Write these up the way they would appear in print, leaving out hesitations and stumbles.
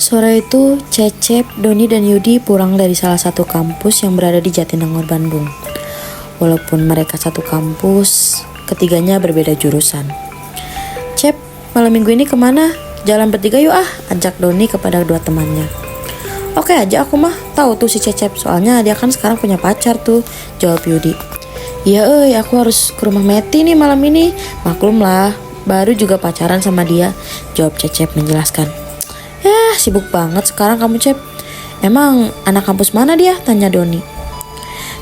Sore itu, Cecep, Doni, dan Yudi pulang dari salah satu kampus yang berada di Jatinangor, Bandung. Walaupun mereka satu kampus, ketiganya berbeda jurusan. "Cep, malam minggu ini kemana? Jalan bertiga yuk ah," ajak Doni kepada dua temannya. "Oke aja aku mah, tahu tuh si Cecep, soalnya dia kan sekarang punya pacar tuh," jawab Yudi. "Iya aku harus ke rumah Meti nih malam ini." "Maklum lah, baru juga pacaran sama dia," jawab Cecep menjelaskan. "Ya sibuk banget sekarang kamu Cep." "Emang anak kampus mana dia?" tanya Doni.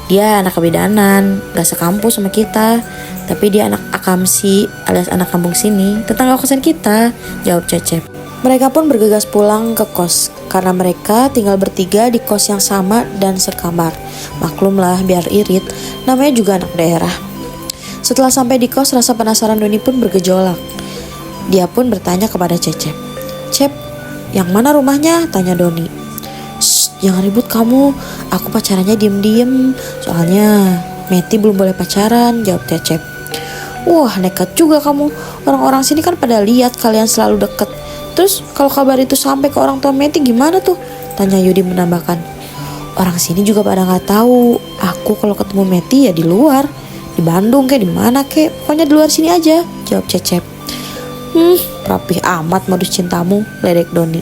"Dia anak kebidanan, gak sekampus sama kita, tapi dia anak akamsi alias anak kampung sini, tetangga kosan kita," jawab Cecep. Mereka pun bergegas pulang ke kos, karena mereka tinggal bertiga di kos yang sama dan sekamar. Maklum lah biar irit, namanya juga anak daerah. Setelah sampai di kos, rasa penasaran Doni pun bergejolak. Dia pun bertanya kepada Cecep. "Cep, yang mana rumahnya?" tanya Doni. "Shh, jangan ribut kamu, aku pacarannya diem-diem, soalnya Meti belum boleh pacaran," jawab Cecep. "Wah nekat juga kamu, orang-orang sini kan pada lihat kalian selalu deket. Terus kalau kabar itu sampai ke orang tua Meti gimana tuh?" tanya Yudi menambahkan. "Orang sini juga pada gak tahu, aku kalau ketemu Meti ya di luar, di Bandung kayak di mana kek, pokoknya di luar sini aja," jawab Cecep. Rapih amat modus cintamu," ledek Doni.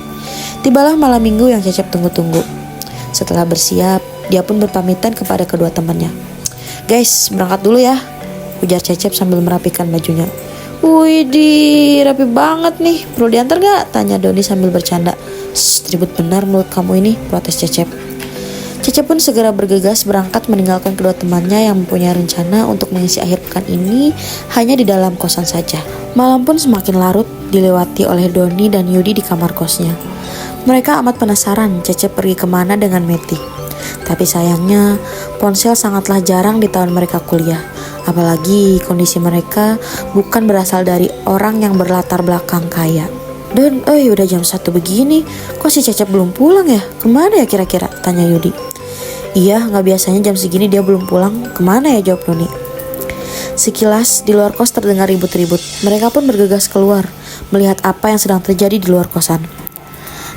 Tibalah malam minggu yang Cecep tunggu-tunggu. Setelah bersiap, dia pun berpamitan kepada kedua temannya. "Guys, berangkat dulu ya," ujar Cecep sambil merapikan bajunya. "Widih, rapi banget nih, perlu diantar gak?" tanya Doni sambil bercanda. Ribut benar mulut kamu ini," protes Cecep. Cecep pun segera bergegas berangkat meninggalkan kedua temannya yang mempunyai rencana untuk mengisi akhir pekan ini hanya di dalam kosan saja. Malam pun semakin larut dilewati oleh Doni dan Yudi di kamar kosnya. Mereka amat penasaran Cecep pergi kemana dengan Meti. Tapi sayangnya ponsel sangatlah jarang di tahun mereka kuliah. Apalagi kondisi mereka bukan berasal dari orang yang berlatar belakang kaya. "Don, udah jam 1 begini, kok si Cecep belum pulang ya? Kemana ya kira-kira?" tanya Yudi. "Iya, gak biasanya jam segini dia belum pulang. Kemana ya?" jawab Doni. Sekilas di luar kos terdengar ribut-ribut. Mereka pun bergegas keluar melihat apa yang sedang terjadi di luar kosan.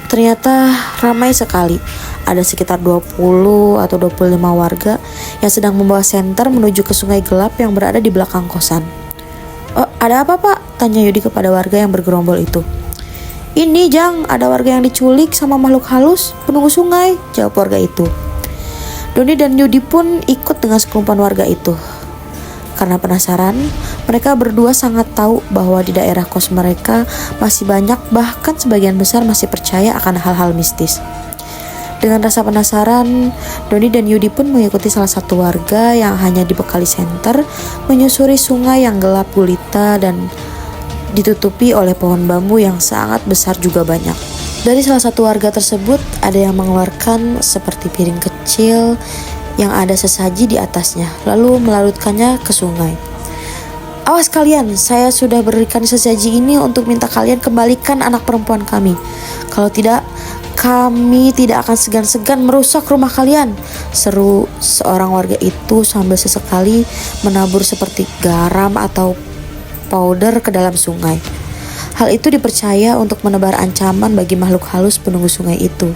Ternyata ramai sekali. Ada sekitar 20 atau 25 warga yang sedang membawa senter menuju ke sungai gelap yang berada di belakang kosan. "Oh, ada apa pak?" tanya Yudi kepada warga yang bergerombol itu. "Ini Jang, ada warga yang diculik sama makhluk halus penunggu sungai," jawab warga itu. Doni dan Yudi pun ikut dengan sekelumpulan warga itu. Karena penasaran, mereka berdua sangat tahu bahwa di daerah kos mereka masih banyak, bahkan sebagian besar masih percaya akan hal-hal mistis. Dengan rasa penasaran, Doni dan Yudi pun mengikuti salah satu warga yang hanya dibekali senter menyusuri sungai yang gelap gulita dan ditutupi oleh pohon bambu yang sangat besar juga banyak. Dari salah satu warga tersebut ada yang mengeluarkan seperti piring kecil yang ada sesaji di atasnya, lalu melarutkannya ke sungai. "Awas kalian, saya sudah berikan sesaji ini untuk minta kalian kembalikan anak perempuan kami. Kalau tidak, kami tidak akan segan-segan merusak rumah kalian," seru seorang warga itu sambil sesekali menabur seperti garam atau powder ke dalam sungai. Hal itu dipercaya untuk menebar ancaman bagi makhluk halus penunggu sungai itu.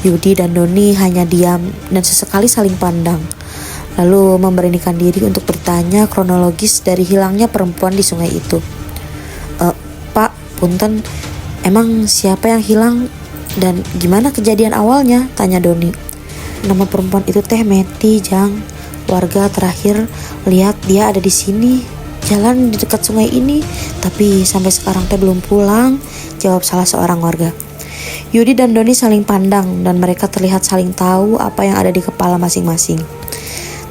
Yudi dan Doni hanya diam dan sesekali saling pandang, lalu memberanikan diri untuk bertanya kronologis dari hilangnya perempuan di sungai itu. Pak, punten, emang siapa yang hilang dan gimana kejadian awalnya?" tanya Doni. "Nama perempuan itu teh Meti, Jang. Warga terakhir lihat dia ada di sini, jalan di dekat sungai ini, tapi sampai sekarang teh belum pulang," jawab salah seorang warga. Yudi dan Doni saling pandang dan mereka terlihat saling tahu apa yang ada di kepala masing-masing.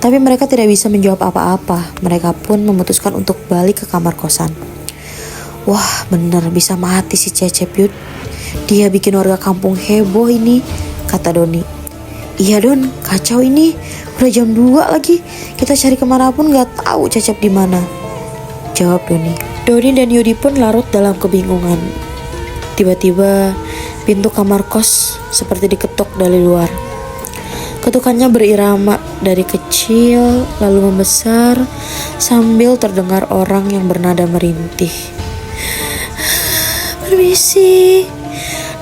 Tapi mereka tidak bisa menjawab apa-apa. Mereka pun memutuskan untuk balik ke kamar kosan. "Wah, bener bisa mati si Cecep Yud. Dia bikin warga kampung heboh ini," kata Doni. "Iya Don, kacau ini. Udah jam 2 lagi. Kita cari kemanapun gak tahu Cecep di mana," jawab Doni. Doni dan Yudi pun larut dalam kebingungan. Tiba-tiba pintu kamar kos seperti diketuk dari luar. Ketukannya berirama dari kecil lalu membesar sambil terdengar orang yang bernada merintih. "Permisi,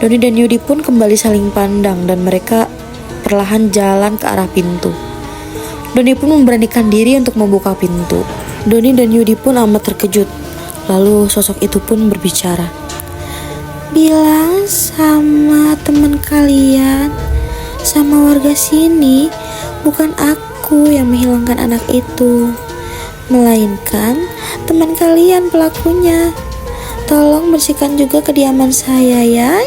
Doni dan Yudi pun kembali saling pandang dan mereka perlahan jalan ke arah pintu. Doni pun memberanikan diri untuk membuka pintu. Doni dan Yudi pun amat terkejut. Lalu sosok itu pun berbicara. Bilang sama teman kalian, sama warga sini, bukan aku yang menghilangkan anak itu, melainkan teman kalian pelakunya. Tolong bersihkan juga kediaman saya ya.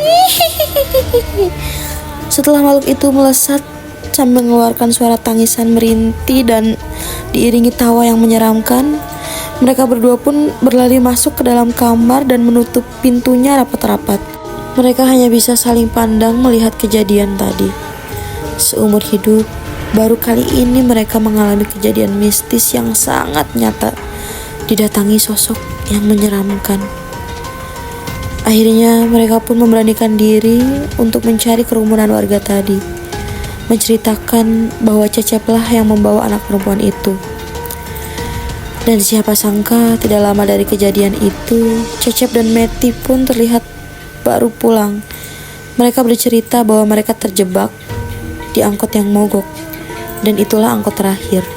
Setelah makhluk itu melesat sambil mengeluarkan suara tangisan merintih dan diiringi tawa yang menyeramkan, mereka berdua pun berlari masuk ke dalam kamar dan menutup pintunya rapat-rapat. Mereka hanya bisa saling pandang melihat kejadian tadi. Seumur hidup, baru kali ini mereka mengalami kejadian mistis yang sangat nyata, didatangi sosok yang menyeramkan. Akhirnya mereka pun memberanikan diri untuk mencari kerumunan warga tadi, menceritakan bahwa Ceceplah yang membawa anak perempuan itu. Dan siapa sangka tidak lama dari kejadian itu, Cecep dan Meti pun terlihat baru pulang. Mereka bercerita bahwa mereka terjebak di angkot yang mogok, dan itulah angkot terakhir.